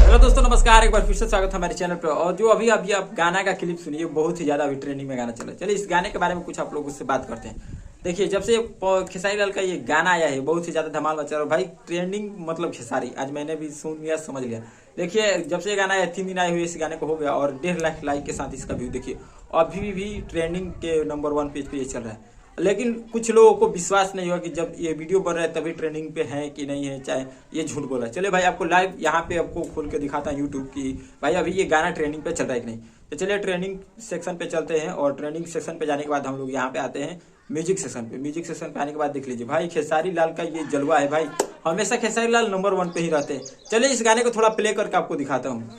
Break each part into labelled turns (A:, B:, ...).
A: Hello दोस्तों, नमस्कार। एक बार फिर से स्वागत है हमारे चैनल पर। और जो अभी आप गाना का क्लिप सुनिए, बहुत ही ज्यादा अभी ट्रेंडिंग में गाना चला है। चलिए इस गाने के बारे में कुछ आप लोगों से बात करते हैं। देखिए, जब से खेसारी लाल का ये गाना आया है, बहुत ही ज्यादा धमाल मचा रहा है भाई। ट्रेंडिंग मतलब खेसारी, आज मैंने भी सुन लिया, समझ लिया। देखिए, जब से ये गाना आया, 3 दिन आए हुए इस गाने को हो गया और 1.5 लाख लाइक के साथ इसका व्यू देखिए अभी भी ट्रेंडिंग के नंबर 1 पेज पे ये चल रहा है। लेकिन कुछ लोगों को विश्वास नहीं हुआ कि जब ये वीडियो बन रहा है तभी ट्रेंडिंग पे है कि नहीं है, चाहे ये झूठ बोला है। चलिए भाई, आपको लाइव यहाँ पे आपको खोल के दिखाता हूँ यूट्यूब की, भाई अभी ये गाना ट्रेंडिंग पे चल रहा है कि नहीं। तो चलिए ट्रेंडिंग सेक्शन पे चलते हैं और ट्रेंडिंग सेक्शन पे जाने के बाद हम लोग यहाँ पे आते हैं म्यूजिक सेक्शन पे। म्यूजिक सेक्शन पे आने के बाद देख लीजिए भाई, खेसारी लाल का ये जलवा है भाई। हमेशा खेसारी लाल नंबर 1 पे ही रहते हैं। चलिए इस गाने को थोड़ा प्ले करके आपको दिखाता हूँ।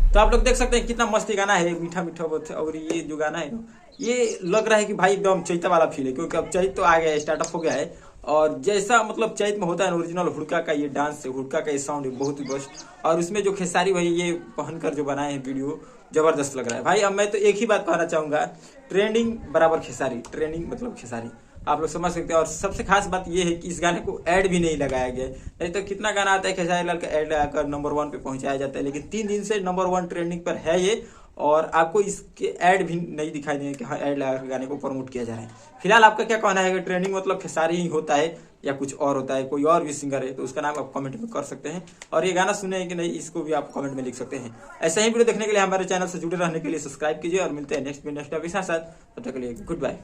A: तो आप लोग देख सकते हैं कितना मस्त गाना है, मीठा मीठा बहुत। और ये जो गाना है ये लग रहा है कि भाई एकदम चैता वाला फील है, क्योंकि अब चैत तो आ गया है, स्टार्टअप हो गया है। और जैसा मतलब चैत में होता है ओरिजिनल हुड़का का ये डांस, हुड़का का ये साउंड है बहुत ही बेस्ट। और उसमें जो खेसारी भाई ये पहनकर जो बनाए हैं वीडियो, जबरदस्त लग रहा है भाई। अब मैं तो एक ही बात कहना चाहूंगा, ट्रेंडिंग बराबर खेसारी, ट्रेंडिंग मतलब खेसारी, आप लोग समझ सकते हैं। और सबसे खास बात यह है कि इस गाने को ऐड भी नहीं लगाया गया, नहीं तो कितना गाना आता है खेसारी लाल का ऐड लगाकर नंबर 1 पे पहुंचाया जाता है। लेकिन 3 दिन से नंबर 1 ट्रेंडिंग पर है ये, और आपको इसके ऐड भी नहीं दिखाई देंगे कि हाँ ऐड लगाकर गाने को प्रमोट किया जा रहा है। फिलहाल आपका क्या कहना है कि ट्रेंडिंग मतलब खेसारी ही होता है या कुछ और होता है, कोई और भी सिंगर है तो उसका नाम आप कमेंट में कर सकते हैं। और ये गाना सुने हैं कि नहीं, इसको भी आप कमेंट में लिख सकते हैं। ऐसे ही वीडियो देखने के लिए हमारे चैनल से जुड़े रहने के लिए सब्सक्राइब कीजिए और मिलते हैं नेक्स्ट टॉपिक के साथ। तब तक के लिए गुड बाय।